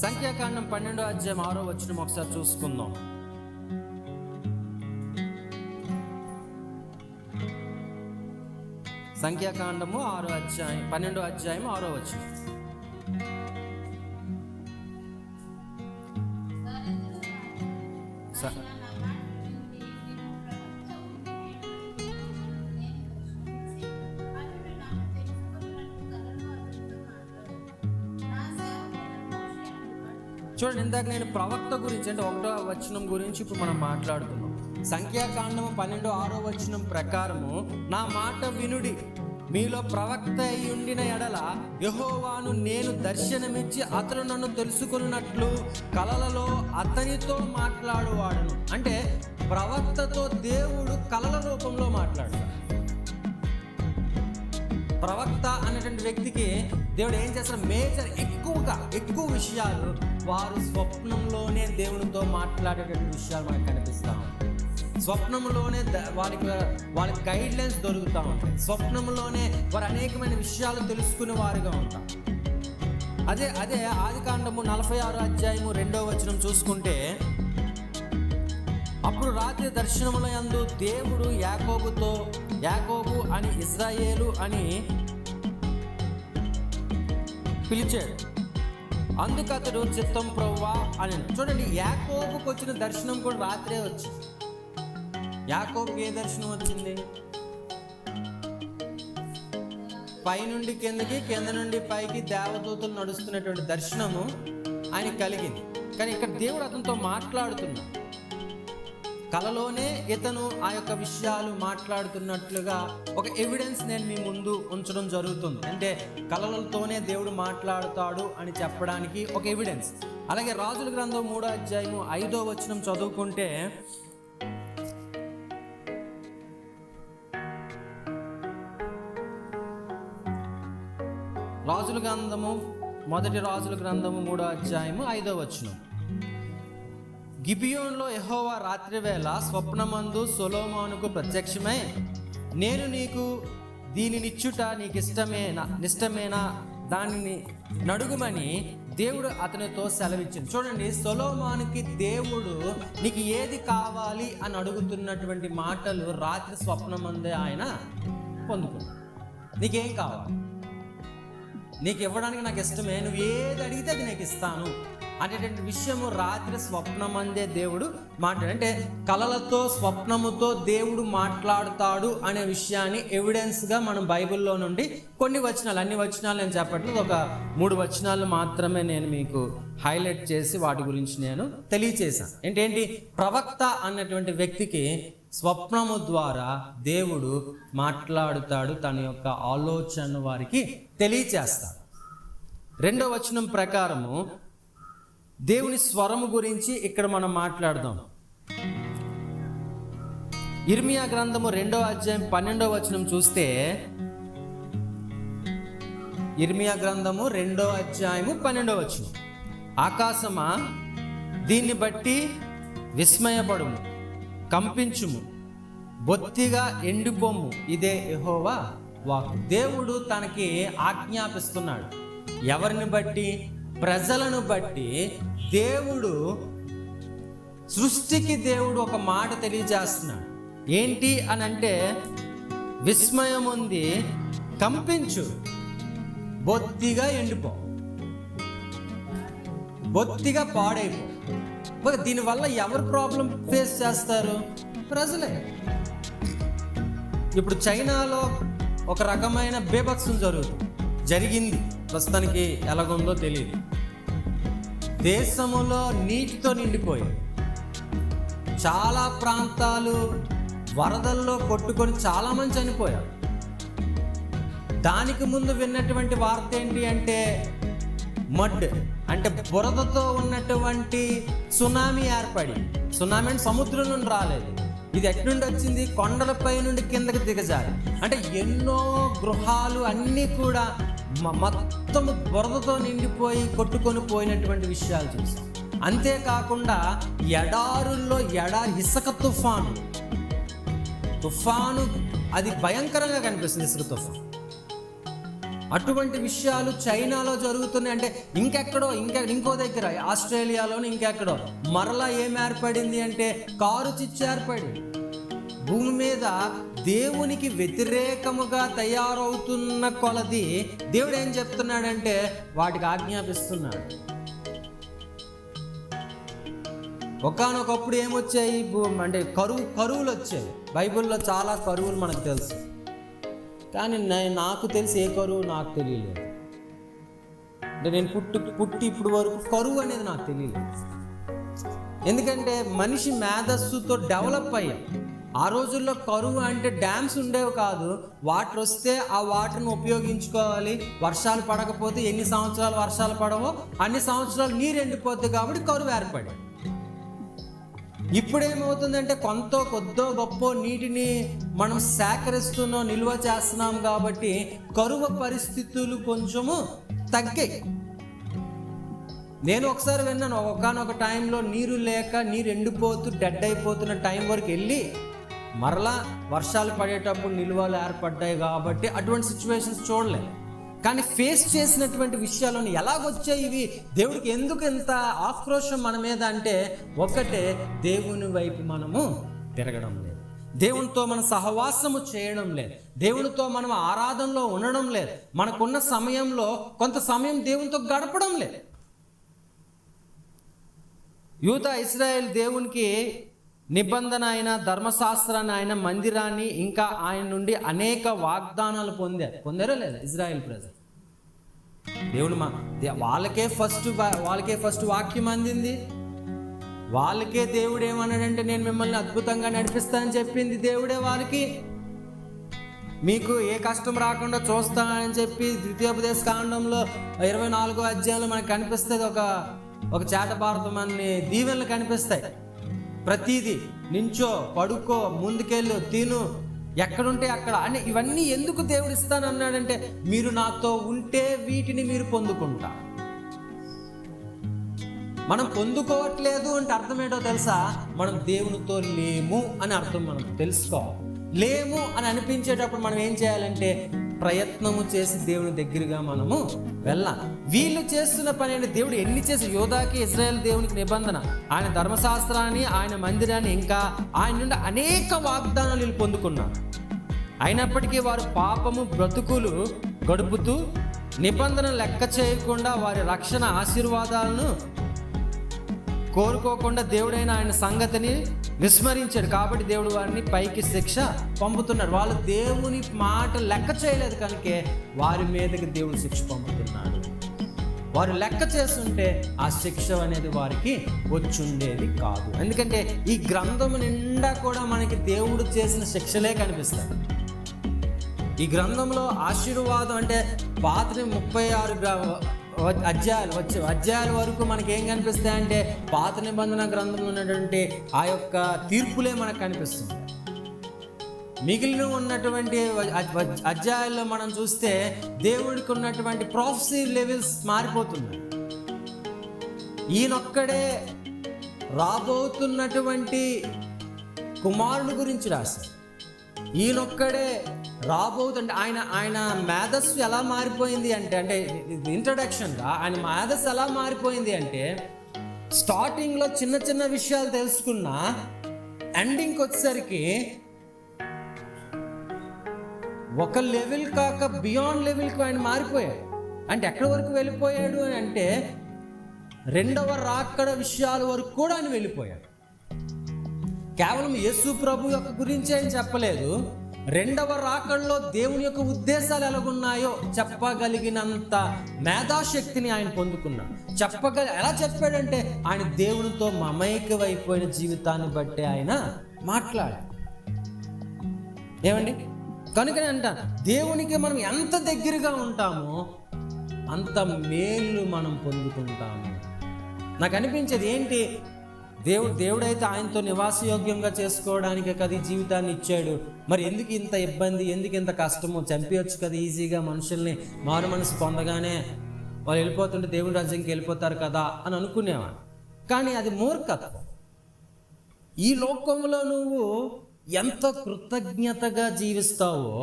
సంఖ్యాకాండం 12వ అధ్యాయం 6వ వచనం ఒకసారి చూసుకుందాం. సంఖ్యాకాండము 12వ అధ్యాయం 6వ వచనం. చూడండి, ఇందాక నేను ప్రవక్త గురించి అంటే 1వ వచనం గురించి ఇప్పుడు మనం మాట్లాడుతున్నాం. సంఖ్యాకాండము 12:6 వచనం ప్రకారము, నా మాట వినుడి, మీలో ప్రవక్త అయి ఉండిన ఎడల యెహోవాను నేను దర్శనమిచ్చి అతను నన్ను తెలుసుకున్నట్లు కలలలో అతనితో మాట్లాడువాడును. అంటే ప్రవక్తతో దేవుడు కలల రూపంలో మాట్లాడతాడు. ప్రవక్త అనేటువంటి వ్యక్తికి దేవుడు ఏం చేస్తాడు? ఎక్కువ విషయాలు వారు స్వప్నంలోనే దేవునితో మాట్లాడేటువంటి విషయాలు మనకు కనిపిస్తూ ఉంటాయి. స్వప్నంలోనే వాళ్ళకి గైడ్ లైన్స్ దొరుకుతూ ఉంటాయి. స్వప్నంలోనే వారు అనేకమైన విషయాలు తెలుసుకునే వారుగా ఉంటారు. అదే ఆదికాండము 46వ అధ్యాయము 2వ వచనం చూసుకుంటే, అప్పుడు రాత్రి దర్శనముల యందు దేవుడు యాకోబు అని ఇజ్రాయేలు అని పిలిచాడు. అందుకు అతడు చిత్తం ప్రభువా అని. చూడండి, యాకోబుకు వచ్చిన దర్శనం కూడా రాత్రే వచ్చింది. యాకోబుకి ఏ దర్శనం వచ్చింది? పైనుండి కిందకి, కింద నుండి పైకి దేవదూతలు నడుస్తున్నటువంటి దర్శనము ఆయన కలిగింది. కానీ ఇక్కడ దేవుడు అతనితో మాట్లాడుతున్నాడు. కలలోనే ఇతను ఆ యొక్క విషయాలు మాట్లాడుతున్నట్లుగా ఒక ఎవిడెన్స్ నేను మీ ముందు ఉంచడం జరుగుతుంది. అంటే కలలతోనే దేవుడు మాట్లాడుతాడు అని చెప్పడానికి ఒక ఎవిడెన్స్. అలాగే రాజుల గ్రంథం 3వ అధ్యాయము 5వ వచనం చదువుకుంటే, మొదటి రాజుల గ్రంథము 3వ అధ్యాయము 5వ వచనం. గిబియోన్లో యెహోవా రాత్రివేళ స్వప్నమందు సొలొమోనుకు ప్రత్యక్షమై, నేను నీకు దీనినిచ్చుట నీకు నిష్టమేనా దానిని నడుగుమని దేవుడు అతనితో సెలవిచ్చింది. చూడండి, సొలొమోనుకి దేవుడు నీకు ఏది కావాలి అని అడుగుతున్నటువంటి మాటలు రాత్రి స్వప్నమందే ఆయన పొందుకున్నాడు. నీకేం కావాలి? నీకు ఇవ్వడానికి నాకు ఇష్టమే, నువ్వు ఏది అడిగితే అది నీకు ఇస్తాను అనేటువంటి విషయము రాత్రి స్వప్నమందే దేవుడు మాట్లాడు. అంటే కలలతో స్వప్నముతో దేవుడు మాట్లాడుతాడు అనే విషయాన్ని ఎవిడెన్స్గా మనం బైబిల్లో నుండి కొన్ని వచనాలు, అన్ని వచనాలు నేను చెప్పట్లేదు, ఒక 3 వచనాలు మాత్రమే నేను మీకు హైలైట్ చేసి వాటి గురించి నేను తెలియచేశాను. ఏంటి ప్రవక్త అన్నటువంటి వ్యక్తికి స్వప్నము ద్వారా దేవుడు మాట్లాడుతాడు, తన యొక్క ఆలోచన వారికి తెలియచేస్తాడు. 2వ వచనం ప్రకారము దేవుని స్వరము గురించి ఇక్కడ మనం మాట్లాడదాం. ఇర్మియా గ్రంథము 2వ అధ్యాయం 12వ వచనం చూస్తే, ఇర్మియా గ్రంథము 2వ అధ్యాయము 12వ వచనం, ఆకాశమా దీన్ని బట్టి విస్మయపడుము, కంపించుము, బొత్తిగా ఎండిపోము, ఇదే యెహోవా వాక్కు. దేవుడు తనకి ఆజ్ఞాపిస్తున్నాడు. ఎవరిని బట్టి? ప్రజలను బట్టి. దేవుడు సృష్టికి దేవుడు ఒక మాట తెలియజేస్తున్నాడు. ఏంటి అని అంటే, విస్మయం ఉంది, కంపించు, బొత్తిగా ఎండిపో, బొత్తిగా పాడైపో. దీనివల్ల ఎవరు ప్రాబ్లం ఫేస్ చేస్తారు? ప్రజలే. ఇప్పుడు చైనాలో ఒక రకమైన బీభత్సం జరిగింది. ప్రస్తుతానికి ఎలాగుందో తెలియదు. దేశములో నీటితో నిండిపోయాయి. చాలా ప్రాంతాలు వరదల్లో కొట్టుకొని చాలామంది చనిపోయారు. దానికి ముందు విన్నటువంటి వార్త ఏంటి అంటే, మడ్ అంటే బురదతో ఉన్నటువంటి సునామీ ఏర్పడి, సునామీ అంటే సముద్రం నుండి రాలేదు, ఇది ఎట్నుండి వచ్చింది? కొండలపై నుండి కిందకి దిగజారి. అంటే ఎన్నో గృహాలు అన్నీ కూడా మొత్తం బురదతో నిండిపోయి కొట్టుకొని పోయినటువంటి విషయాలు చూసాం. అంతేకాకుండా ఎడారుల్లో ఇసుక తుఫాను అది భయంకరంగా కనిపిస్తుంది. ఇసుక తుఫాను అటువంటి విషయాలు చైనాలో జరుగుతున్నాయి. అంటే ఇంకో దగ్గర ఆస్ట్రేలియాలోని ఇంకెక్కడో మరలా ఏం ఏర్పడింది అంటే కారు చిచ్చు ఏర్పడింది. భూమి మీద దేవునికి వ్యతిరేకముగా తయారవుతున్న కొలది దేవుడు ఏం చెప్తున్నాడంటే వాటికి ఆజ్ఞాపిస్తున్నాడు. ఒకానొకప్పుడు ఏమొచ్చాయి అంటే కరువులు వచ్చాయి. బైబిల్లో చాలా కరువులు మనకు తెలుసు, కానీ నాకు తెలిసి ఏ కరువు నాకు తెలియలేదు. అంటే నేను పుట్టి ఇప్పుడు వరకు కరువు అనేది నాకు తెలియలేదు. ఎందుకంటే మనిషి మేధస్సుతో డెవలప్ అయ్యాం. ఆ రోజుల్లో కరువు అంటే డ్యామ్స్ ఉండేవి కాదు. వాటర్ వస్తే ఆ వాటర్ను ఉపయోగించుకోవాలి. వర్షాలు పడకపోతే ఎన్ని సంవత్సరాలు వర్షాలు పడవో అన్ని సంవత్సరాలు నీరు ఎండిపోద్ది, కాబట్టి కరువు ఏర్పడి. ఇప్పుడేమవుతుందంటే కొద్దో గొప్ప నీటిని మనం సేకరిస్తున్నాం, నిల్వ చేస్తున్నాం, కాబట్టి కరువు పరిస్థితులు కొంచెము తగ్గాయి. నేను ఒకసారి విన్నాను, ఒకనొక టైంలో నీరు లేక నీరు ఎండిపోతూ డెడ్ అయిపోతున్న టైం వరకు వెళ్ళి మరలా వర్షాలు పడేటప్పుడు నిల్వలు ఏర్పడ్డాయి. కాబట్టి అటువంటి సిచ్యువేషన్స్ చూడలేదు. కానీ ఫేస్ చేసినటువంటి విషయాలను ఎలాగొచ్చాయి ఇవి, దేవుడికి ఎందుకు ఇంత ఆక్రోషం మన మీద అంటే ఒకటే, దేవుని వైపు మనము తిరగడం లేదు, దేవునితో మనం సహవాసము చేయడం లేదు, దేవునితో మనం ఆరాధనలో ఉండడం లేదు, మనకున్న సమయంలో కొంత సమయం దేవునితో గడపడం లేదు. యూదా ఇశ్రాయేల్ దేవునికి నిబంధన అయిన ధర్మశాస్త్రాన్ని, ఆయన మందిరాన్ని, ఇంకా ఆయన నుండి అనేక వాగ్దానాలు పొందారో లేదా ఇజ్రాయెల్ ప్రజలు? దేవుడు వాళ్ళకే ఫస్ట్ వాక్యం అందింది. వాళ్ళకే దేవుడు ఏమన్నాడంటే నేను మిమ్మల్ని అద్భుతంగా నడిపిస్తానని చెప్పింది దేవుడే వాళ్ళకి. మీకు ఏ కష్టం రాకుండా చూస్తానని చెప్పి ద్వితీయోపదేశ కాండంలో 24వ అధ్యాయంలో మనకు కనిపిస్తుంది. ఒక చేటభారతం అనే దీవెనలు కనిపిస్తాయి. ప్రతిదీ నించో, పడుకో, ముందుకెళ్ళు, తిను, ఎక్కడుంటే అక్కడ అని. ఇవన్నీ ఎందుకు దేవుడు ఇస్తానన్నాడంటే మీరు నాతో ఉంటే వీటిని మీరు పొందుకుంటా. మనం పొందుకోవట్లేదు అంటే అర్థం ఏంటో తెలుసా? మనం దేవునితో లేము అని అర్థం. మనం తెలుసుకోవాలి. లేము అని అనిపించేటప్పుడు మనం ఏం చేయాలంటే ప్రయత్నము చేసి దేవుని దగ్గరగా మనము వెళ్ళాలి. వీళ్ళు చేస్తున్న పని అంటే దేవుడు ఎన్ని చేసి యోధాకి ఇశ్రాయేల్ దేవునికి నిబంధన, ఆయన ధర్మశాస్త్రాన్ని, ఆయన మందిరాన్ని, ఇంకా ఆయన నుండి అనేక వాగ్దానాలు వీళ్ళు పొందుకున్నారు. అయినప్పటికీ వారు పాపము బ్రతుకులు గడుపుతూ నిబంధన లెక్క చేయకుండా వారి రక్షణ ఆశీర్వాదాలను కోరుకోకుండా దేవుడైన ఆయన సంగతిని విస్మరించాడు. కాబట్టి దేవుడు వారిని పైకి శిక్ష పంపుతున్నాడు. వాళ్ళు దేవుని మాట లెక్క చేయలేదు కనుకే వారి మీదకి దేవుడు శిక్ష పంపుతున్నాడు. వారు లెక్క చేస్తుంటే ఆ శిక్ష అనేది వారికి వచ్చుండేది కాదు. ఎందుకంటే ఈ గ్రంథం నిండా కూడా మనకి దేవుడు చేసిన శిక్షలే కనిపిస్తాయి. ఈ గ్రంథంలో ఆశీర్వాదం అంటే పాత 36 అధ్యాయాల వరకు మనకి ఏం కనిపిస్తాయంటే పాత నిబంధన గ్రంథంలో ఉన్నటువంటి ఆ యొక్క తీర్పులే మనకు కనిపిస్తుంది. మిగిలిన ఉన్నటువంటి అధ్యాయాల్లో మనం చూస్తే దేవుడికి ఉన్నటువంటి ప్రాఫెసీ లెవెల్స్ మారిపోతున్నాయి. ఈయనొక్కడే రాబోతున్నటువంటి కుమారుడు గురించి రాశారు. ఈయనొక్కడే రాబోతుంటే ఆయన మేధస్సు ఎలా మారిపోయింది అంటే ఇంట్రడక్షన్గా ఆయన మేధస్సు ఎలా మారిపోయింది అంటే స్టార్టింగ్లో చిన్న విషయాలు తెలుసుకున్నా ఎండింగ్కి వచ్చేసరికి ఒక లెవెల్ కాక బియాండ్ లెవెల్కి ఆయన మారిపోయాడు. అంటే ఎక్కడి వరకు వెళ్ళిపోయాడు అని అంటే రెండవ రాకడ విషయాల వరకు కూడా ఆయన వెళ్ళిపోయాడు. కేవలం యేసు ప్రభు యొక్క గురించి ఆయన చెప్పలేదు, రెండవ రాకడలో దేవుని యొక్క ఉద్దేశాలు ఎలాగున్నాయో చెప్పగలిగినంత మేధాశక్తిని ఆయన పొందుకున్నాడు. ఎలా చెప్పాడంటే ఆయన దేవునితో మమైకమైపోయిన జీవితాన్ని బట్టి ఆయన మాట్లాడాడు. ఏమండి, కనుకనే అంటాను దేవునికి మనం ఎంత దగ్గరగా ఉంటామో అంత మేలు మనం పొందుకుంటాము. నాకు అనిపించేది ఏంటి, దేవుడైతే ఆయనతో నివాసయోగ్యంగా చేసుకోవడానికే కదా ఈ జీవితాన్ని ఇచ్చాడు. మరి ఎందుకు ఇంత ఇబ్బంది, ఎందుకు ఇంత కష్టము? చంపేయచ్చు కదా ఈజీగా మనుషుల్ని. మారు మనసు పొందగానే వాళ్ళు వెళ్ళిపోతుంటే దేవుని రాజ్యంకి వెళ్ళిపోతారు కదా అని అనుకునేవాడు. కానీ అది మూర్ఖత్వం. ఈ లోకంలో నువ్వు ఎంత కృతజ్ఞతగా జీవిస్తావో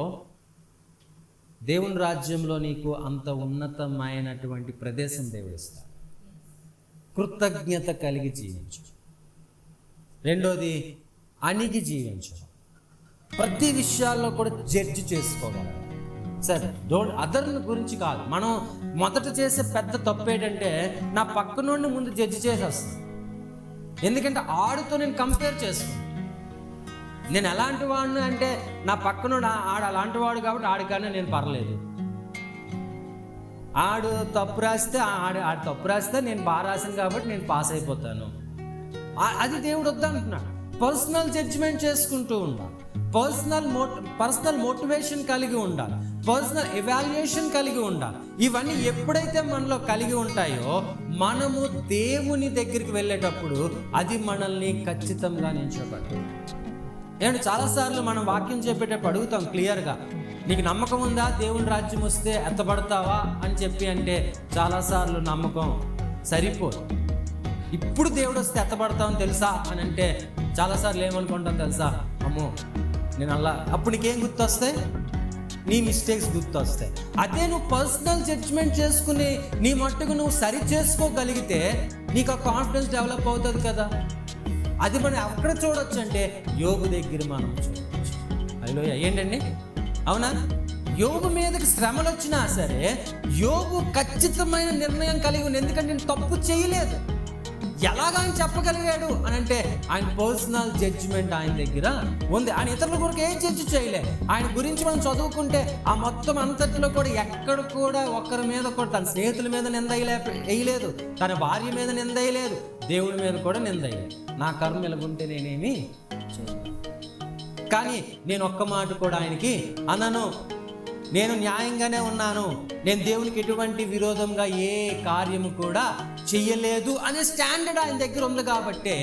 దేవుని రాజ్యంలో నీకు అంత ఉన్నతమైనటువంటి ప్రదేశం దేవుడు ఇస్తాడు. కృతజ్ఞత కలిగి జీవించు. రెండోది, అణిగి జీవించు. ప్రతి విషయాల్లో కూడా జడ్జి చేసుకోగలరు. సరే, అదర్ని గురించి కాదు. మనం మొదట చేసే పెద్ద తప్పు ఏంటంటే, నా పక్కనోడిని ముందు జడ్జి చేసేస్తాను. ఎందుకంటే ఆడితో నేను కంపేర్ చేసుకున్నాను. నేను ఎలాంటి వాడిని అంటే, నా పక్కనోడు ఆడు అలాంటి వాడు కాబట్టి ఆడికన్నా నేను పర్లేదు. ఆడు తప్పు రాస్తే ఆడు తప్పు రాస్తే నేను బాగా రాసాను కాబట్టి నేను పాస్ అయిపోతాను. అది దేవుడు వద్దంటున్నాడు. పర్సనల్ జడ్జిమెంట్ చేసుకుంటూ ఉండాలి. పర్సనల్ మోటివేషన్ కలిగి ఉండాలి. పర్సనల్ ఎవాల్యుయేషన్ కలిగి ఉండాలి. ఇవన్నీ ఎప్పుడైతే మనలో కలిగి ఉంటాయో, మనము దేవుని దగ్గరికి వెళ్ళేటప్పుడు అది మనల్ని ఖచ్చితంగా నిల్చోబెడతాం. ఏమంటే, చాలాసార్లు మనం వాక్యం చెప్పేటప్పుడు అడుగుతాం క్లియర్గా, నీకు నమ్మకం ఉందా దేవుని రాజ్యం వస్తే ఎత్తబడతావా అని చెప్పి అంటే, చాలాసార్లు నమ్మకం సరిపోదు. ఇప్పుడు దేవుడు వస్తే ఎత్తబడతామని తెలుసా అని అంటే, చాలాసార్లు ఏమనుకుంటాం తెలుసా, అమ్మో నేను అలా. అప్పుడు నీకేం గుర్తొస్తాయి? నీ మిస్టేక్స్ గుర్తొస్తాయి. అదే నువ్వు పర్సనల్ జడ్జ్మెంట్ చేసుకుని నీ మట్టుకు నువ్వు సరి చేసుకోగలిగితే నీకు ఆ కాన్ఫిడెన్స్ డెవలప్ అవుతుంది కదా. అది మనం ఎక్కడ చూడొచ్చు అంటే, యోబు దగ్గర మనం చూడవచ్చు. హల్లెలూయా. ఏంటండి, అవునా? యోబు మీదకి శ్రమలు వచ్చినా సరే యోబు ఖచ్చితమైన నిర్ణయం కలిగి ఉంది. ఎందుకంటే నేను తప్పు చేయలేదు. ఎలాగ ఆయన చెప్పగలిగాడు అని అంటే, ఆయన పర్సనల్ జడ్జిమెంట్ ఆయన దగ్గర ఉంది. ఆయన ఇతరుల కొరకు ఏం జడ్జి చేయలే. ఆయన గురించి మనం చదువుకుంటే ఆ మొత్తం అంతట్లో కూడా ఎక్కడ కూడా ఒక్కరి మీద కూడా, తన స్నేహితుల మీద నింద వేయలేదు, తన భార్య మీద నింద వేయలేదు, దేవుడి మీద కూడా నింద వేయలేదు. నా కర్మ ఎలాగుంటే నేనేమి చేయలేదు. కానీ నేను ఒక్క మాట కూడా ఆయనకి అన్నాను, నేను న్యాయంగానే ఉన్నాను, నేను దేవునికి ఎటువంటి విరోధంగా ఏ కార్యము కూడా చెయ్యలేదు అనే స్టాండర్డ్ ఆయన దగ్గర ఉంది. కాబట్టి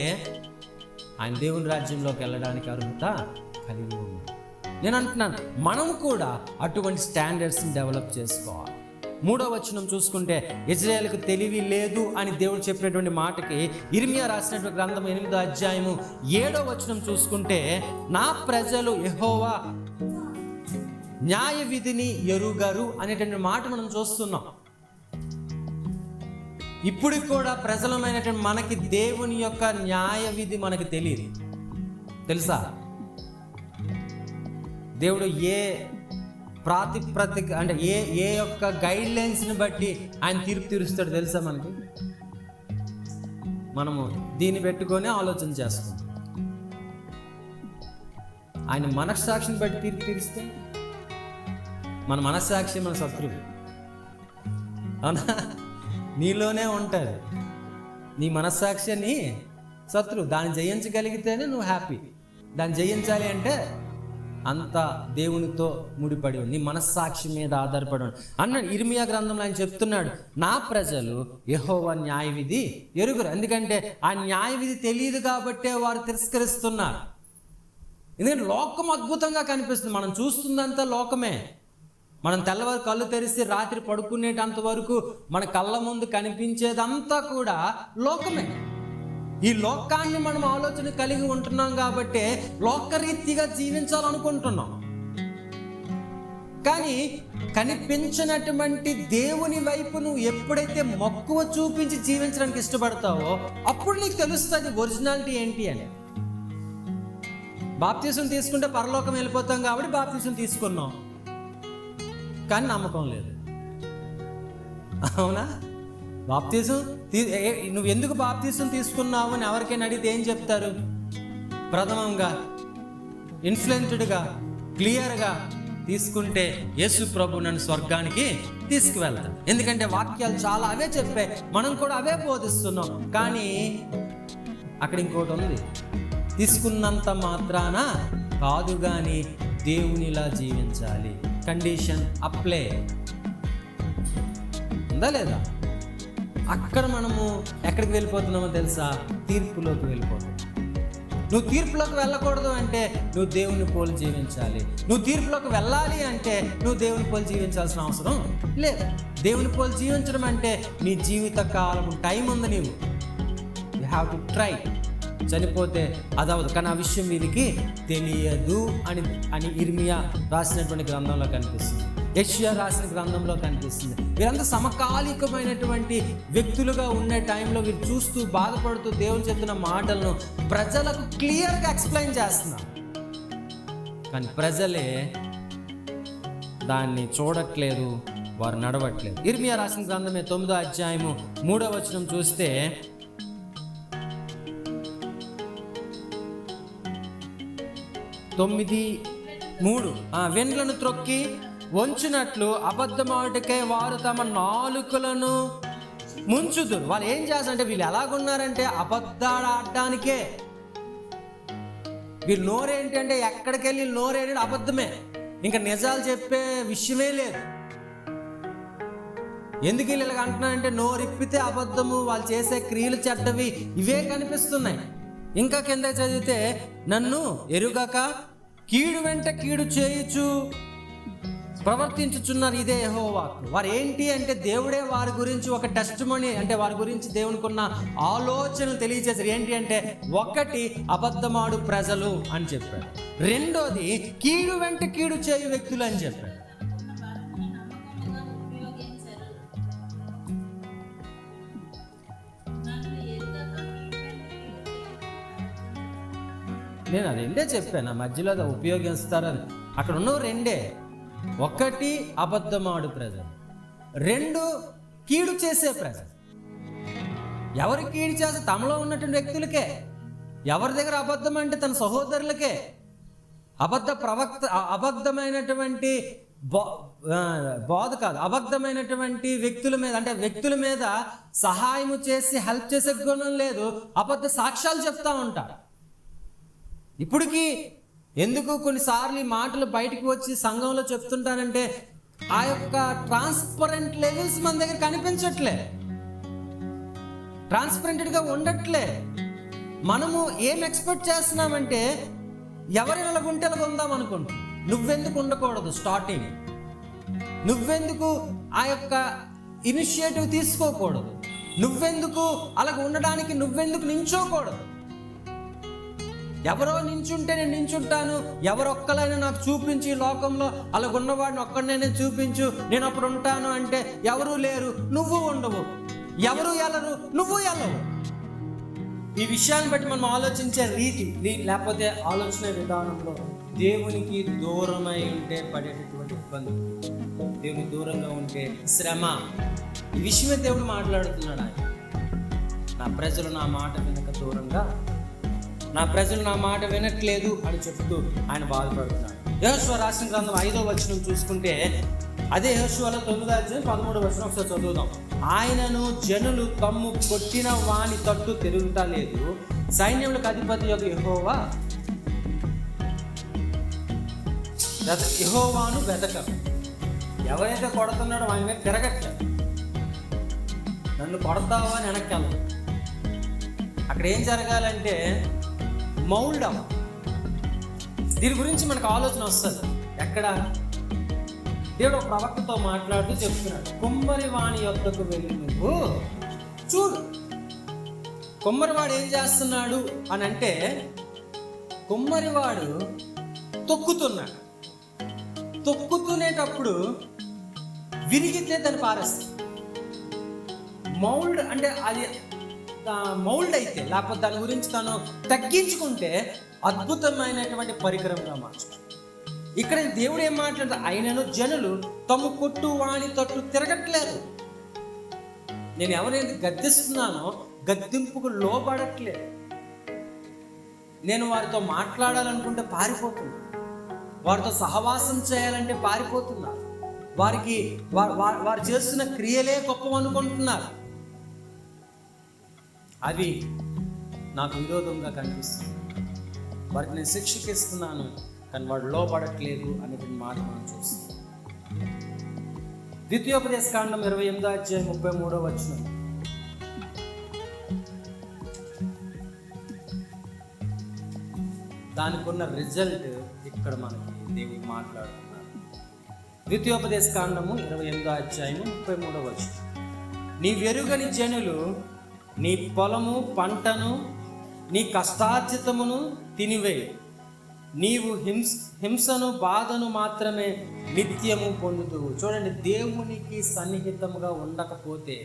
ఆయన దేవుని రాజ్యంలోకి వెళ్ళడానికి అర్హత కలిగి ఉంది. నేను అంటున్నాను, మనం కూడా అటువంటి స్టాండర్డ్స్ని డెవలప్ చేసుకోవాలి. 3వ వచనం చూసుకుంటే, ఇజ్రాయేలుకు తెలివి లేదు అని దేవుడు చెప్పినటువంటి మాటకి ఇర్మియా రాసినటువంటి గ్రంథం 8వ అధ్యాయము 7వ వచనం చూసుకుంటే, నా ప్రజలు యెహోవా న్యాయ విధిని ఎరుగరు అనేటువంటి మాట మనం చూస్తున్నాం. ఇప్పుడు కూడా ప్రజలమైనటువంటి మనకి దేవుని యొక్క న్యాయ విధి మనకి తెలియదు. తెలుసా? దేవుడు ఏ ప్రాతిపదిక అంటే ఏ యొక్క గైడ్ లైన్స్ని బట్టి ఆయన తీర్పు తీరుస్తాడు తెలుసా మనకి? మనము దీన్ని పెట్టుకొని ఆలోచన చేస్తాం. ఆయన మనస్సాక్షిని బట్టి తీర్పు తీరిస్తే, మన మనస్సాక్షి మన శత్రువు, అవునా? నీలోనే ఉంటుంది నీ మనస్సాక్షి నీ శత్రువు. దాన్ని జయించగలిగితేనే నువ్వు హ్యాపీ. దాన్ని జయించాలి అంటే అంత దేవునితో ముడిపడి ఉంది, నీ మనస్సాక్షి మీద ఆధారపడి ఉంది అన్నాడు. ఇర్మియా గ్రంథంలో ఆయన చెప్తున్నాడు, నా ప్రజలు యెహోవా న్యాయ విధి ఎరుగురు. ఎందుకంటే ఆ న్యాయ విధి తెలియదు కాబట్టే వారు తిరస్కరిస్తున్నారు. ఎందుకంటే లోకం అద్భుతంగా కనిపిస్తుంది. మనం చూస్తుందంతా లోకమే. మనం తెల్లవారు కళ్ళు తెరిస్తే రాత్రి పడుకునేటంత వరకు మన కళ్ళ ముందు కనిపించేదంతా కూడా లోకమే. ఈ లోకాన్ని మనం ఆలోచన కలిగి ఉంటున్నాం కాబట్టి లోకరీతిగా జీవించాలనుకుంటున్నాం. కానీ కనిపించినటువంటి దేవుని వైపు నువ్వు ఎప్పుడైతే మక్కువ చూపించి జీవించడానికి ఇష్టపడతావో అప్పుడు నీకు తెలుస్తుంది ఒరిజినాలిటీ ఏంటి అని. బాప్తీసం తీసుకుంటే పరలోకం వెళ్ళిపోతాం కాబట్టి బాప్తీసం తీసుకున్నాం, కానీ నమ్మకం లేదు, అవునా? బాప్తీసం నువ్వు ఎందుకు బాప్తీసం తీసుకున్నావు అని ఎవరికైనా అడిగితే ఏం చెప్తారు? ప్రథమంగా ఇన్ఫ్లుయెన్స్డ్గా క్లియర్గా తీసుకుంటే యేసు ప్రభు నన్ను స్వర్గానికి తీసుకువెళ్తాను. ఎందుకంటే వాక్యాలు చాలా అవే చెప్పాయి, మనం కూడా అవే బోధిస్తున్నాం. కానీ అక్కడ ఇంకోటి ఉంది, తీసుకున్నంత మాత్రాన కాదు కానీ దేవునిలా జీవించాలి. కండిషన్ అప్లై ఉందా లేదా? అక్కడ మనము ఎక్కడికి వెళ్ళిపోతున్నామో తెలుసా? తీర్పులోకి వెళ్ళిపోతాం. నువ్వు తీర్పులోకి వెళ్ళకూడదు అంటే నువ్వు దేవుని పోలి జీవించాలి. నువ్వు తీర్పులోకి వెళ్ళాలి అంటే నువ్వు దేవుని పోలి జీవించాల్సిన అవసరం లేదు. దేవుని పోలి జీవించడం అంటే నీ జీవిత కాలం టైం ఉంది, నీవు యూ హ్యావ్ టు ట్రై. చనిపోతే అదవదు. కానీ ఆ విషయం వీరికి తెలియదు అని ఇర్మియా రాసినటువంటి గ్రంథంలో కనిపిస్తుంది, యెషయా రాసిన గ్రంథంలో కనిపిస్తుంది. వీరంతా సమకాలికమైనటువంటి వ్యక్తులుగా ఉండే టైంలో వీరు చూస్తూ బాధపడుతూ దేవుడు చెప్తున్న మాటలను ప్రజలకు క్లియర్గా ఎక్స్ప్లెయిన్ చేస్తున్నారు. కానీ ప్రజలే దాన్ని చూడట్లేదు, వారు నడవట్లేదు. ఇర్మియా రాసిన గ్రంథమే 9వ అధ్యాయము 3వ వచనం చూస్తే, 9:3 వెండ్లను త్రొక్కి వంచునట్లు అబద్ధమాటకే వారు తమ నాలుకలను ముంచుదురు. వాళ్ళు ఏం చేస్తారంటే, వీళ్ళు ఎలాగున్నారంటే అబద్ధాలు ఆడడానికే. వీళ్ళు నోరేంటి అంటే ఎక్కడికి వెళ్ళి నోరేంటి అబద్ధమే, ఇంకా నిజాలు చెప్పే విషయమే లేదు. ఎందుకు వీళ్ళకి అంటున్నారంటే నోరిప్పితే అబద్ధము, వాళ్ళు చేసే క్రియలు చెడ్డవి, ఇవే కనిపిస్తున్నాయి. ఇంకా కింద చదివితే, నన్ను ఎరుగక కీడు వెంట కీడు చేయుచు ప్రవర్తించుచున్నారు, ఇదే యెహోవా వాక్కు. వారు ఏంటి అంటే దేవుడే వారి గురించి ఒక టెస్టిమనీ, అంటే వారి గురించి దేవునికి ఉన్న ఆలోచనలు తెలియజేశారు. ఏంటి అంటే, ఒకటి అబద్ధమాడు ప్రజలు అని చెప్పారు, రెండోది కీడు వెంట కీడు చేయు వ్యక్తులు అని చెప్పారు. నేను అది రెండే చెప్పాను, ఆ మధ్యలో అది ఉపయోగిస్తారని. అక్కడ ఉన్నవి రెండే, ఒకటి అబద్ధమాడు ప్రజలు, రెండు కీడు చేసే ప్రజలు. ఎవరు కీడు చేస్తే తమలో ఉన్నటువంటి వ్యక్తులకే. ఎవరి దగ్గర అబద్ధం అంటే తన సహోదరులకే. అబద్ధమైనటువంటి బోధ కాదు, అబద్ధమైనటువంటి వ్యక్తుల మీద, అంటే వ్యక్తుల మీద సహాయం చేసి హెల్ప్ చేసే గుణం లేదు, అబద్ధ సాక్ష్యాలు చెప్తా ఉంటారు. ఇప్పటికీ ఎందుకు కొన్నిసార్లు ఈ మాటలు బయటకు వచ్చి సంఘంలో చెప్తుంటారంటే, ఆ యొక్క ట్రాన్స్పరెంట్ లెవెల్స్ మన దగ్గర కనిపించట్లే, ట్రాన్స్పరెంటెడ్గా ఉండట్లే. మనము ఏం ఎక్స్పెక్ట్ చేస్తున్నామంటే, ఎవరైనా అలాగ ఉంటే అలాగ ఉందాం అనుకుంటాం. నువ్వెందుకు ఉండకూడదు? స్టార్టింగ్ నువ్వెందుకు ఆ యొక్క ఇనిషియేటివ్ తీసుకోకూడదు? నువ్వెందుకు అలాగ ఉండడానికి నువ్వెందుకు నించోకూడదు? ఎవరో నించుంటే నేను నించుంటాను, ఎవరొక్కలైనా నాకు చూపించి లోకంలో అలాగున్నవాడిని ఒక్కడనే చూపించు, నేను అప్పుడు ఉంటాను అంటే ఎవరూ లేరు, నువ్వు ఉండవు. ఎవరు వెళ్ళరు, నువ్వు వెళ్ళవు. ఈ విషయాన్ని బట్టి మనం ఆలోచించే రీతి, లేకపోతే ఆలోచన విధానంలో దేవునికి దూరమై ఉంటే పడేటటువంటి ఇబ్బంది, దేవునికి దూరంగా ఉంటే శ్రమ, ఈ విషయమే దేవుడు మాట్లాడుతున్నాడు. ఆయన, నా ప్రజలు నా మాట వెనక దూరంగా, నా ప్రజలు నా మాట వినట్లేదు అని చెప్తూ ఆయన బాధపడుతున్నాడు. యెహోషువ రాసిన గ్రంథం 5వ వచనం చూసుకుంటే, అదే యెహోషువలో 9వ అధ్యాయం 13వ వచనం ఒకసారి చదువుదాం. ఆయనను జనులు తమ్ము కొట్టిన వాని తట్టు తిరుగుతా లేదు, సైన్యములకు అధిపతి యొక్క యెహోవాను వెతకరు. ఎవరైతే కొడుతున్నాడో ఆయన మీద తిరగట్లేదు. నన్ను కొడతావా అని వెనక్కి. అక్కడ ఏం జరగాలంటే మౌల్డ్ అవ్వ. దీని గురించి మనకు ఆలోచన వస్తుంది. ఎక్కడ దేవుడు ఒక ప్రవక్తతో మాట్లాడుతూ చెప్తున్నాడు, కుమ్మరి వాణి యొద్దకు వెళ్ళి నువ్వు చూడు. కుమ్మరివాడు ఏం చేస్తున్నాడు అని అంటే, కుమ్మరివాడు తొక్కుతున్నాడు. తొక్కుతునేటప్పుడు విరిగితే దాన్ని పారేస్తాడు. మౌల్డ్ అంటే అది మౌల్డ్ అయితే, లేకపోతే దాని గురించి తను తగ్గించుకుంటే అద్భుతమైనటువంటి పరికరంగా మార్చుతాడు. ఇక్కడ దేవుడు ఏం మాట్లాడుతాడు, ఆయనను జనులు తమ కొట్టు వాణి తట్టు తిరగట్లేదు. నేను ఎవరైతే గద్దిస్తున్నానో గద్దింపుకు లోబడట్లేదు. నేను వారితో మాట్లాడాలనుకుంటే పారిపోతున్నా, వారితో సహవాసం చేయాలంటే పారిపోతున్నా, వారికి వారు చేస్తున్న క్రియలే గొప్ప అనుకుంటున్నారు. అవి నాకు విరోధంగా కనిపిస్తుంది. వారికి నేను శిక్షకిస్తున్నాను, కానీ వాడు లోపడట్లేదు అనేటువంటి మాట మనం చూస్తాం. ద్వితీయోపదేశ కాండం 28వ అధ్యాయం 33వ వచనం. దానికి ఉన్న రిజల్ట్ ఇక్కడ మనకి దేవుడు మాట్లాడుతున్నారు. ద్వితీయోపదేశ కాండము 28వ అధ్యాయం 33వ వచనం. నీ వెరుగని జనులు నీ పొలము పంటను నీ కష్టార్జితమును తినివేయి. నీవు హింసను బాధను మాత్రమే నిత్యము పొందుదువు. చూడండి, దేవునికి సన్నిహితంగా ఉండకపోతే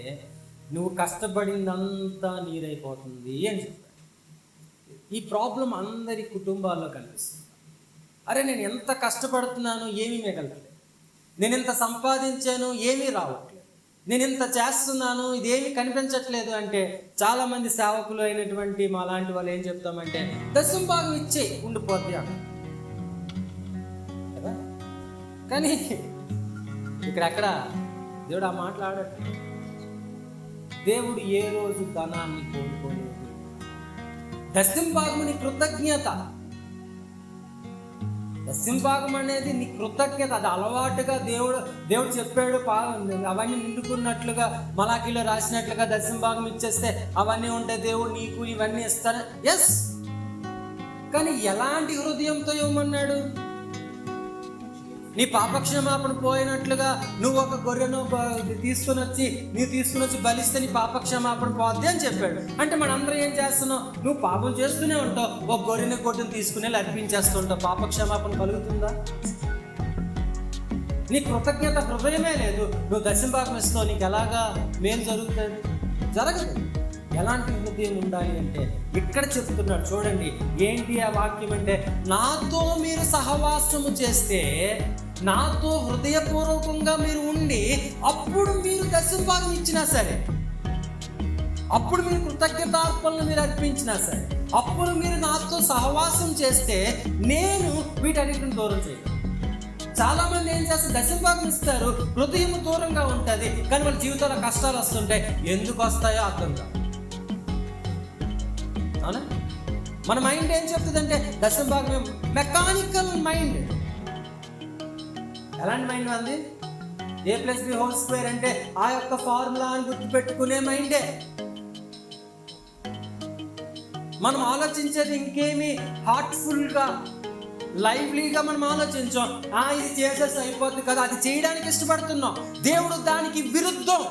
నువ్వు కష్టపడిందంతా నీరైపోతుంది అని చెప్పాడు. ఈ ప్రాబ్లం అందరి కుటుంబాల్లో కనిపిస్తుంది. అరే, నేను ఎంత కష్టపడుతున్నాను, ఏమీ మిగలట్లేదు. నేను ఎంత సంపాదించాను, ఏమీ రావట్లేదు. నేను ఇంత చేస్తున్నాను, ఇదేమీ కనిపించట్లేదు అంటే చాలామంది సేవకులు అయినటువంటి మా లాంటి వాళ్ళు ఏం చెప్తామంటే, దశమ భాగం ఇచ్చే ఉండిపోద్ది అన్న కదా. కానీ ఇక్కడ దేవుడు ఆ మాట్లాడట్లేదు. దేవుడు ఏ రోజు ధనాన్ని కోరుకోలేదు. దశమ భాగం నీ కృతజ్ఞత. దశమ భాగం అనేది నీ కృతజ్ఞత. అది అలవాటుగా దేవుడు చెప్పాడు, అవన్నీ నిండుకున్నట్లుగా మలాకీలో రాసినట్లుగా దశమ భాగం ఇచ్చేస్తే అవన్నీ ఉంటాయి, దేవుడు నీకు ఇవన్నీ ఇస్తాడు. ఎస్, కానీ ఎలాంటి హృదయంతో ఇవ్వమన్నాడు? నీ పాపక్షమాపణ పోయినట్లుగా నువ్వు ఒక గొర్రెను తీసుకుని వచ్చి బలిస్తే నీ పాపక్షమాపణ పోద్ది అని చెప్పాడు. అంటే మనందరం ఏం చేస్తున్నావు? నువ్వు పాపం చేస్తూనే ఉంటావు, ఒక గొర్రెని గొడ్డును తీసుకుని అర్పించేస్తుంటావు. పాపక్షమాపణ కలుగుతుందా? నీ కృతజ్ఞత హృదయమే లేదు. నువ్వు దశమ భాగం ఇస్తావు, నీకు ఎలాగా మేలు జరుగుతుంది? జరగదు. ఎలాంటి హృదయం ఉండాలి అంటే ఇక్కడ చెప్తున్నాడు. చూడండి, ఏంటి ఆ వాక్యం అంటే, నాతో మీరు సహవాసము చేస్తే, నాతో హృదయపూర్వకంగా మీరు ఉండి, అప్పుడు మీరు దశమ భాగం ఇచ్చినా సరే, అప్పుడు మీరు కృతజ్ఞతార్పణలు మీరు అర్పించినా సరే, అప్పుడు మీరు నాతో సహవాసం చేస్తే నేను వీటన్నిటిని దూరం చేయను. చాలా మంది ఏం చేస్తారు? దశమ భాగం ఇస్తారు, హృదయం దూరంగా ఉంటుంది, కానీ వాళ్ళ జీవితంలో కష్టాలు వస్తుంటాయి. ఎందుకు వస్తాయో అర్థం కాదు. అవునా? మన మైండ్ ఏం చెప్తుందంటే దశమ భాగం మెకానికల్ మైండ్. ఎలాంటి మైండ్ అంది? A+B² అంటే ఆ యొక్క ఫార్ములాని గుర్తుపెట్టుకునే మైండే. మనం ఆలోచించేది ఇంకేమి హార్ట్ఫుల్గా, లైవ్లీగా మనం ఆలోచించాం. ఇది చేసేసి అయిపోతుంది కదా, అది చేయడానికి ఇష్టపడుతున్నాం. దేవుడు దానికి విరుద్ధం.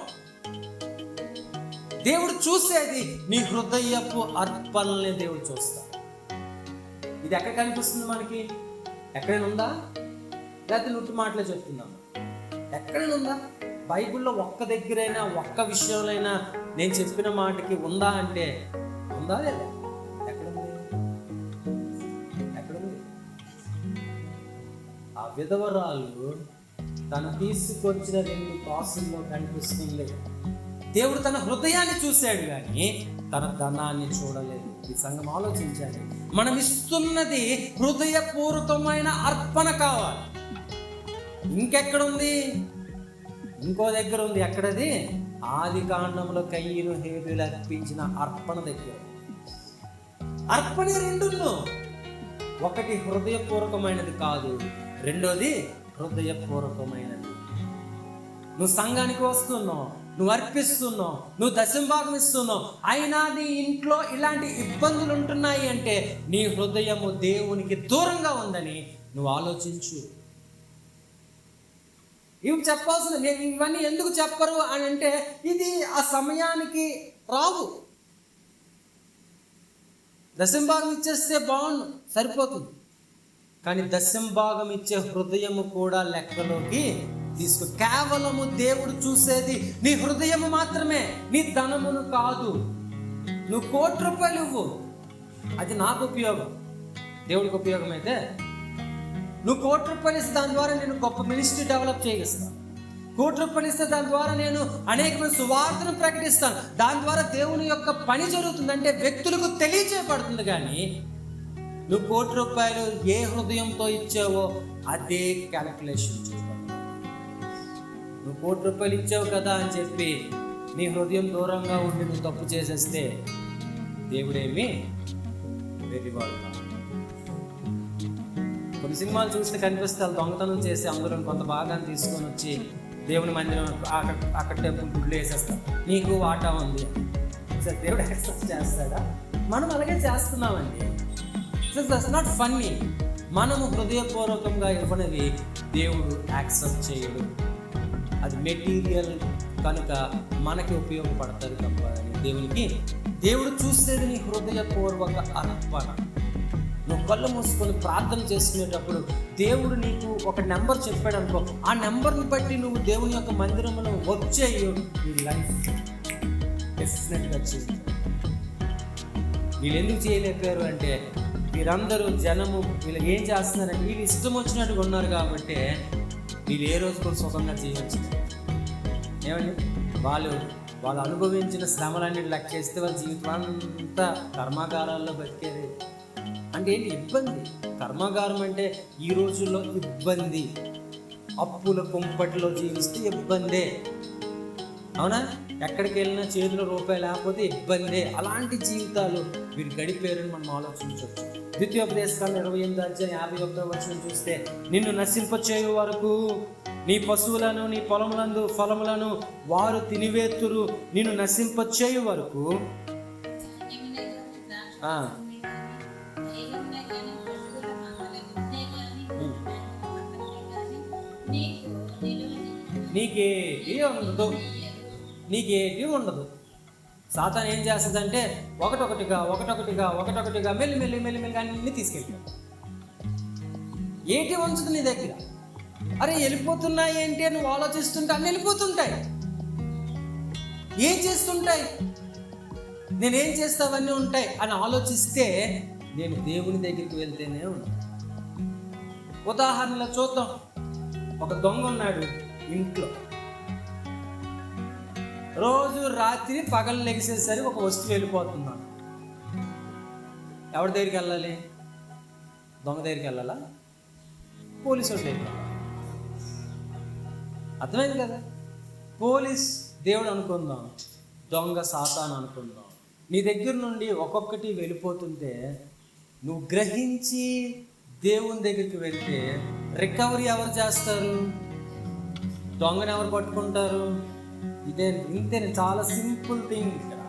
దేవుడు చూసేది నీ హృదయపు అర్పణలే దేవుడు చూస్తాడు. ఇది ఎక్కడ కనిపిస్తుంది మనకి? ఎక్కడైనా ఉందా? లేకపోతే నుట్టు మాటలే చెప్తున్నాను? ఎక్కడైనా ఉందా? బైబిల్లో ఒక్క దగ్గరైనా, ఒక్క విషయంలో నేను చెప్పిన మాటకి ఉందా అంటే ఉందా లేదా? ఎక్కడుంది? ఆ విధవరాలు తను తీసుకొచ్చిన 2 కాసుల్లో కనిపిస్తుంది. దేవుడు తన హృదయాన్ని చూశాడు కానీ తన ధనాన్ని చూడలేదు. ఈ సంఘం ఆలోచించాలి. మనం ఇస్తున్నది హృదయపూర్వకమైన అర్పణ కావాలి. ఇంకెక్కడుంది? ఇంకో దగ్గర ఉంది. ఎక్కడది? ఆదికాండంలో కయ్యను హేబెలు అర్పించిన అర్పణ దగ్గర. అర్పణ 2. ఒకటి హృదయపూర్వకమైనది కాదు, రెండోది హృదయపూర్వకమైనది. నువ్వు సంఘానికి వస్తున్నావు, నువ్వు అర్పిస్తున్నావు, నువ్వు దశమ భాగం ఇస్తున్నావు, అయినా నీ ఇంట్లో ఇలాంటి ఇబ్బందులు ఉంటున్నాయి అంటే నీ హృదయము దేవునికి దూరంగా ఉందని నువ్వు ఆలోచించు. ఇవి చెప్పాల్సిన, ఇవన్నీ ఎందుకు చెప్పరు అని అంటే ఇది ఆ సమయానికి రావు. దశమ భాగం ఇచ్చేస్తే బాగుండు, సరిపోతుంది. కానీ దశమ భాగం ఇచ్చే హృదయము కూడా లెక్కలోకి తీసుకో. కేవలము దేవుడు చూసేది నీ హృదయము మాత్రమే, నీ ధనమును కాదు. నువ్వు ₹1,00,000 ఇవ్వు, అది నాకు ఉపయోగం, దేవుడికి ఉపయోగం అయితే. నువ్వు ₹1,00,000 ఇస్తే దాని ద్వారా నేను గొప్ప మినిస్ట్రీ డెవలప్ చేయగలుగుతాను. ₹1,00,000 ఇస్తే దాని ద్వారా నేను అనేకమైన సువార్తను ప్రకటిస్తాను. దాని ద్వారా దేవుని యొక్క పని జరుగుతుందంటే వ్యక్తులకు తెలియజేయబడుతుంది. కానీ నువ్వు ₹1,00,000 ఏ హృదయంతో ఇచ్చావో అదే క్యాలిక్యులేషన్ చేసుకో. నువ్వు ₹1,00,000 ఇచ్చావు కదా అని చెప్పి నీ హృదయం దూరంగా ఉండి నువ్వు తప్పు చేసేస్తే దేవుడేమి వెర్రివాడు. కొన్ని సినిమాలు చూస్తే కనిపిస్తే దొంగతనం చేసి అందులో కొంత భాగాన్ని తీసుకొని వచ్చి దేవుని మందిరం అక్కడ టెంపుల్ గుడ్లు వేసేస్తాం, నీకు వాటా ఉంది. సార్ దేవుడు యాక్సెప్ట్ చేస్తాడా? మనం అలాగే చేస్తున్నామండి. So that's not funny. మనము హృదయపూర్వకంగా ఇవ్వనివి దేవుడు యాక్సెప్ట్ చేయడు. అది మెటీరియల్ కనుక మనకి ఉపయోగపడతారు తప్ప దేవునికి దేవుడు చూసేది నీ హృదయపూర్వక అర్పణ. నువ్వు కళ్ళు మూసుకొని ప్రార్థన చేసుకునేటప్పుడు దేవుడు నీకు ఒక నెంబర్ చెప్పాడు అనుకో, ఆ నెంబర్ని బట్టి నువ్వు దేవుని యొక్క మందిరంలో వచ్చేయు, నీ లైఫ్ డెఫినెట్గా చేయాలి. వీళ్ళు ఎందుకు చేయలేకపోయారు అంటే, వీరందరూ జనము వీళ్ళు ఏం చేస్తున్నారంటే వీళ్ళు ఇష్టం వచ్చినట్టుగా ఉన్నారు కాబట్టి వీళ్ళు ఏ రోజు కూడా సుఖంగా చేయవచ్చు. ఏమండి, వాళ్ళు అనుభవించిన శ్రమలన్నీ లెక్క చేస్తే వాళ్ళ జీవితం అంతా కర్మాగారాల్లో బతికేది. అంటే ఏంటి? ఇబ్బంది. కర్మాగారం అంటే ఈ రోజుల్లో ఇబ్బంది. అప్పుల కుంపటిలో జీవిస్తే ఇబ్బందే, అవునా? ఎక్కడికి వెళ్ళినా చేతిలో రూపాయి లేకపోతే ఇబ్బందే. అలాంటి జీవితాలు వీరు గడిపారని మనం ఆలోచించవచ్చు. ద్వితీయోపదేశకాండం 28:51 చూస్తే, నిన్ను నశింపచేయు వరకు నీ పశువులను నీ పొలములందు ఫలములను వారు తినివేత్తురు, నిన్ను నశింపచేయు వరకు. నీకేటి ఉండదు. సాతాను ఏం చేస్తుందంటే ఒకటొకటిగా మెల్లి అన్ని తీసుకెళ్తాడు. ఏటి ఉంచుతుంది నీ దగ్గర? అరే వెళ్ళిపోతున్నాయి ఏంటి అని నువ్వు ఆలోచిస్తుంటే అన్ని వెళ్ళిపోతుంటాయి. ఏం చేస్తుంటాయి? నేనేం చేస్తావన్నీ ఉంటాయి అని ఆలోచిస్తే నేను దేవుని దగ్గరికి వెళ్తేనే ఉంటాను. ఉదాహరణలో చూద్దాం. ఒక దొంగ ఉన్నాడు ఇంట్లో. రోజు రాత్రి పగలు లెగిసేసరికి ఒక వస్తువు వెళ్ళిపోతున్నాడు. ఎవరి దగ్గరికి వెళ్ళాలి? దొంగ దగ్గరికి వెళ్ళాలా? పోలీసు వాళ్ళ దగ్గరికి వెళ్ళాలి? అర్థమైంది కదా? పోలీస్ దేవుడు అనుకుందాం, దొంగ సాతాను అనుకుందాం. నీ దగ్గర నుండి ఒక్కొక్కటి వెళ్ళిపోతుంటే నువ్వు గ్రహించి దేవుని దగ్గరికి వెళ్తే రికవరీ ఎవరు చేస్తారు? దొంగని ఎవరు పట్టుకుంటారు? ఇంతే. చాలా సింపుల్ థింగ్. ఇక్కడ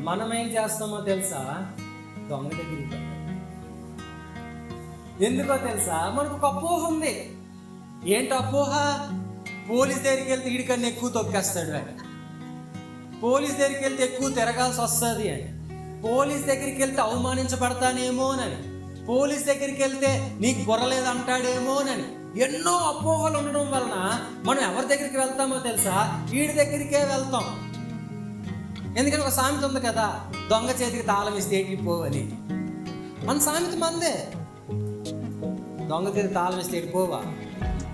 మనం ఏం చేస్తామో తెలుసా? దొంగ దగ్గరికి. ఎందుకో తెలుసా? మనకు ఒక అపోహ ఉంది. ఏంటి అపోహ? పోలీస్ దగ్గరికి వెళ్తే వీడికన్నా ఎక్కువ తొక్కేస్తాడు అని, పోలీస్ దగ్గరికి వెళ్తే ఎక్కువ తిరగాల్సి వస్తుంది అని, పోలీస్ దగ్గరికి వెళ్తే అవమానించబడతానేమోనని, పోలీస్ దగ్గరికి వెళ్తే నీకు బుర్రలేదు అంటాడేమోనని ఎన్నో అపోహలు ఉండడం వలన మనం ఎవరి దగ్గరికి వెళ్తామో తెలుసా? వీడి దగ్గరికే వెళ్తాం. ఎందుకంటే ఒక సామెత ఉంది కదా, దొంగ చేతికి తాళం ఇస్తే ఏటికి పోవని. మన సామెత మందే. దొంగ చేతికి తాళం ఇస్తే ఏటి పోవా?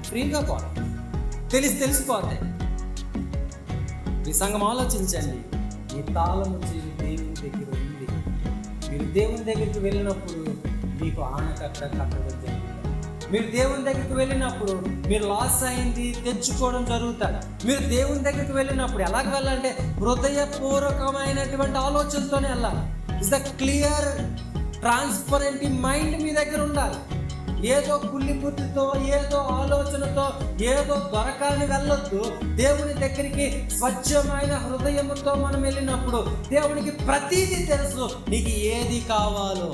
ఫ్రీగా పోవా, తెలిసిపోతాయి. ఈ సంఘం ఆలోచించండి. ఈ తాళం వచ్చి దేవుని దగ్గర ఉంది. మీరు దేవుని దగ్గరికి వెళ్ళినప్పుడు మీకు ఆనకట్ట కట్టడం జరుగుతుంది. మీరు దేవుని దగ్గరికి వెళ్ళినప్పుడు మీరు లాస్ అయింది తెచ్చుకోవడం జరుగుతుంది. మీరు దేవుని దగ్గరికి వెళ్ళినప్పుడు ఎలాగ వెళ్ళాలంటే హృదయపూర్వకమైనటువంటి ఆలోచనతోనే వెళ్ళాలి. It's the clear transparent mind మీ దగ్గర ఉండాలి. ఏదో కుళ్ళి బుద్ధితో, ఏదో ఆలోచనతో, ఏదో దొరకాలని వెళ్ళొద్దు. దేవుని దగ్గరికి స్వచ్ఛమైన హృదయంతో మనం వెళ్ళినప్పుడు దేవునికి ప్రతిదీ తెలుసు. నీకు ఏది కావాలో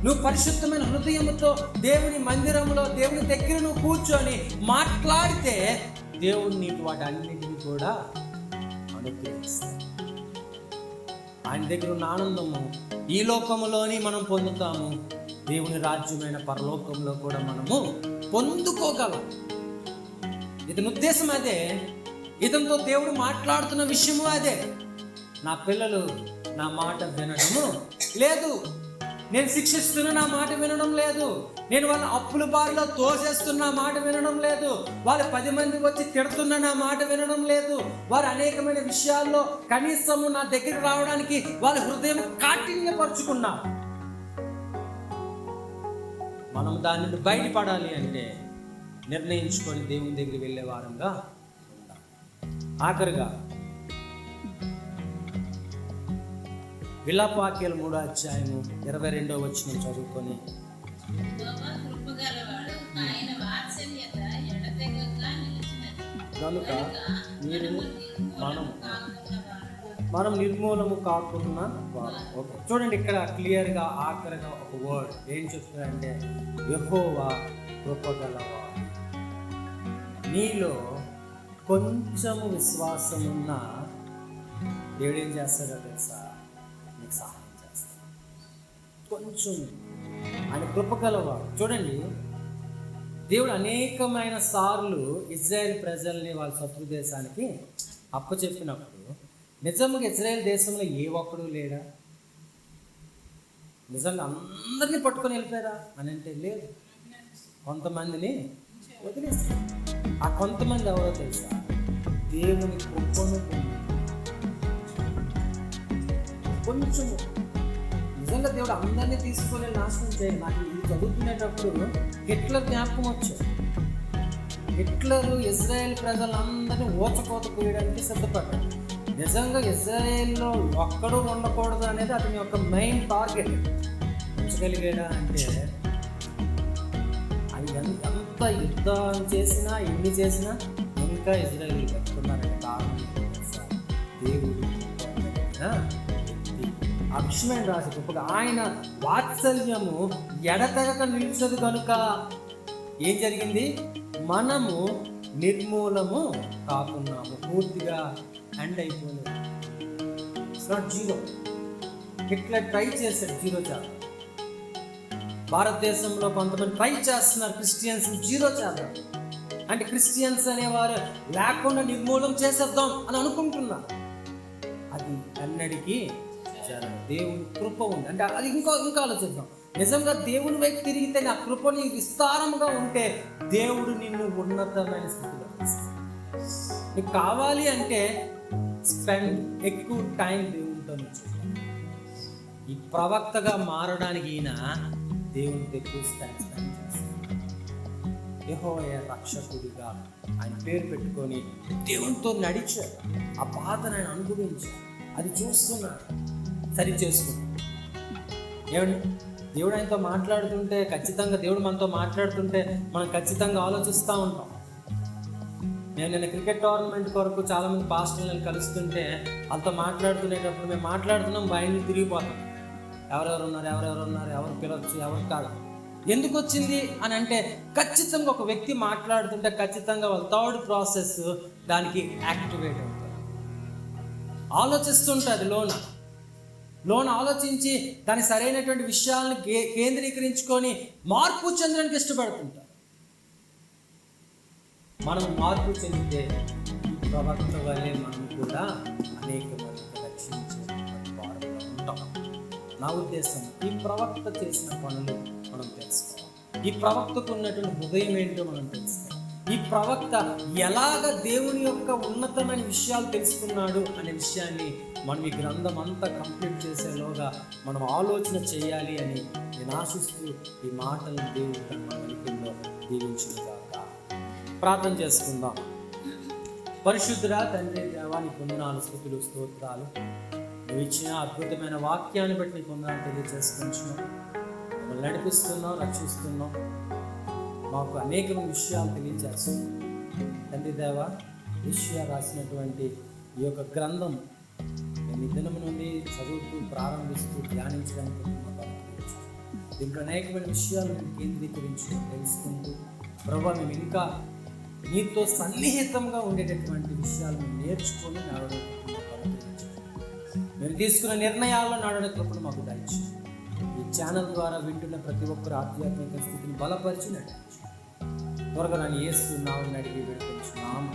నువ్వు పరిశుద్ధమైన హృదయంతో దేవుని మందిరంలో దేవుని దగ్గర నువ్వు కూర్చొని మాట్లాడితే దేవుడు నీకు వాటన్నిటిని కూడా అనుగ్రహిస్తాడు. ఆయన దగ్గర ఉన్న ఆనందము ఈ లోకములోని మనం పొందుతాము, దేవుని రాజ్యమైన పరలోకంలో కూడా మనము పొందుకోగలం. ఇతని ఉద్దేశం అదే. ఇతనితో దేవుడు మాట్లాడుతున్న విషయము అదే. నా పిల్లలు నా మాట వినడము లేదు, నేను శిక్షిస్తున్న నా మాట వినడం లేదు, నేను వాళ్ళ అప్పుల బారిలో తోసేస్తున్న మాట వినడం లేదు, వాళ్ళు 10 మందికి వచ్చి తిడుతున్న నా మాట వినడం లేదు, వారు అనేకమైన విషయాల్లో కనీసము నా దగ్గరికి రావడానికి వాళ్ళ హృదయం కాఠిన్యపరుచుకున్నారు. మనం దాని నుండి బయటపడాలి అంటే నిర్ణయించుకొని దేవుని దగ్గరికి వెళ్ళే వారంగా ఉండాలి. ఆఖరిగా విలాపవాక్యాలు 3:22 చదువుకొని, కనుక మనం నిర్మూలము కాకుండా ఓకే. చూడండి, ఇక్కడ క్లియర్గా ఆఖరిగా ఒక వర్డ్ ఏం చెప్తుందంటే, యెహోవా కృపగలవాడు. నీలో కొంచెము విశ్వాసమున్న దేవుడు ఏం చేస్తాడో తెలుసా, నీకు సహాయం చేస్తాడు. కొంచెం ఆయన కృప గలవాడు. చూడండి, దేవుడు అనేకమైన సార్లు ఇజ్రాయెల్ ప్రజల్ని వాళ్ళ శత్రు దేశానికి అప్పచెప్పినప్పుడు నిజంగా ఇజ్రాయెల్ దేశంలో ఏ ఒక్కడు లేడా? నిజంగా అందరినీ పట్టుకొని వెళ్ళిపోయారా అని అంటే లేదు, కొంతమందిని వదిలేస్తారు. ఆ కొంతమంది ఎవరో తెలుసా, దేవుని కృపను కొంచెము. నిజంగా దేవుడు అందరినీ తీసుకొని నాశనం చేయాలి. నాకు ఇది చదువుకునేటప్పుడు హిట్లర్ జ్ఞాపకం వచ్చాడు. హిట్లర్ ఇజ్రాయెల్ ప్రజలందరినీ ఊచకోత పోయడానికి సిద్ధపడ్డాడు. నిజంగా ఇజ్రాయెల్లో ఒక్కడు ఉండకూడదు అనేది అతని యొక్క మెయిన్ టార్గెట్. ఉంచగలిగాడా అంటే అది ఎంత యుద్ధం చేసినా ఎన్ని చేసినా ఇంకా ఇజ్రాయెల్ పెట్టుకున్నారంటే కారణం దేవుడు ఆ విషయమైన రాసి గొప్పగా ఆయన వాత్సల్యము ఎడతెగక నిలిచదు కనుక ఏం జరిగింది, మనము నిర్మూలము కాకున్నాము. పూర్తిగా ఎండ్ అయిపోలేదు. It's not zero. Hitler try చేశాడు, జీరో చేద్దాం. భారతదేశంలో కొంతమంది ట్రై చేస్తున్నారు క్రిస్టియన్స్ జీరో చేద్దాం అంటే, క్రిస్టియన్స్ అనేవారు లేకుండా నిర్మూలం చేసేద్దాం అని అనుకుంటున్నారు. అది అన్నడికి దేవుని కృప ఉంది అంటే అది ఇంకా ఆలోచిద్దాం. నిజంగా దేవుని వైపు తిరిగితే నా కృప నీ విస్తారంగా ఉంటే దేవుడు నిన్ను ఉన్నతమైన స్థితిలో నీకు కావాలి అంటే స్పెండ్ ఎక్కువ టైం దేవునితో చూడాలి. ఈ ప్రవక్తగా మారడానికి ఈయన దేవునితో ఎక్కువ టైం స్పెండ్ చేస్తాడు. యెహోవా రక్షకుడిగా ఆయన పేరు పెట్టుకొని దేవునితో నడిచాడు. ఆ బాధను ఆయన అనుభవించాడు. అది చూస్తున్నాడు, సరి చేసుకున్నాడు. ఏమండి, దేవుడు ఆయనతో మాట్లాడుతుంటే ఖచ్చితంగా, దేవుడు మనతో మాట్లాడుతుంటే మనం ఖచ్చితంగా ఆలోచిస్తూ ఉంటాం. నేను నిన్న క్రికెట్ టోర్నమెంట్ కొరకు చాలామంది పాస్టర్లను కలుస్తుంటే వాళ్ళతో మాట్లాడుతునేటప్పుడు మేము మాట్లాడుతున్నాం, బయట తిరిగిపోతాం. ఎవరెవరు ఉన్నారు, ఎవరు పిలవచ్చు, ఎవరు కాదు. ఎందుకు వచ్చింది అని అంటే ఖచ్చితంగా ఒక వ్యక్తి మాట్లాడుతుంటే ఖచ్చితంగా వాళ్ళ థర్డ్ ప్రాసెస్ దానికి యాక్టివేట్ అవుతుంది. ఆలోచిస్తుంటుంది లోన ఆలోచించి దాని సరైనటువంటి విషయాలను కేంద్రీకరించుకొని మార్పు చెందడానికి ఇష్టపడుతుంటారు. మనం మార్పు చెందితే ఈ ప్రవక్త వల్లే మనం కూడా అనేక మందికి రక్షించేటువంటి వారుగా ఉంటాం. నా ఉద్దేశం, ఈ ప్రవక్త చేసిన పనులు మనం తెలుసుకోవాలి. ఈ ప్రవక్తకు ఉన్నటువంటి హృదయం ఏంటో మనం తెలుసుకోవాలి. ఈ ప్రవక్త ఎలాగ దేవుని యొక్క ఉన్నతమైన విషయాలు తెలుసుకున్నాడు అనే విషయాన్ని మనం ఈ గ్రంథం అంతా కంప్లీట్ చేసేలోగా మనం ఆలోచన చేయాలి అని నేను ఆశిస్తూ ఈ మాటలను దేవుడు తన వెలుగులో దీవించుగాక. ప్రార్థన చేసుకుందాం. పరిశుద్ధుడా తండ్రి దేవా, నీ వందనాలు, స్తుతులు, స్తోత్రాలు. నువ్వు ఇచ్చిన అద్భుతమైన వాక్యాన్ని బట్టి నీ వందనాలు తెలియజేసుకుంటున్నాం. మమ్మల్ని నడిపిస్తున్నాం, రక్షిస్తున్నాం. మాకు అనేక విషయాలు తెలియజేస్తున్నాం. తండ్రి దేవా, యెషయా రాసినటువంటి ఈ యొక్క గ్రంథం నేను దినం నుండి చదువుతూ ప్రారంభిస్తూ ధ్యానించడానికి దీంట్లో అనేకమైన విషయాలు మేము కేంద్రీకరించుకొని తెలుసుకుంటూ ప్రభువా, మేము ఇంకా నీతో సన్నిహితంగా ఉండేటటువంటి విషయాలు మేము నేర్చుకొని నడవడానికి మేము తీసుకున్న నిర్ణయాల్లో నడవడానికి కృపను మాకు దయచేయండి. ఈ ఛానల్ ద్వారా వింటున్న ప్రతి ఒక్కరు ఆధ్యాత్మిక స్థితిని బలపరిచి నడిపించు. త్వరగా నన్ను యేసు నామమున అడిగి వేడుకొంచున్నాము.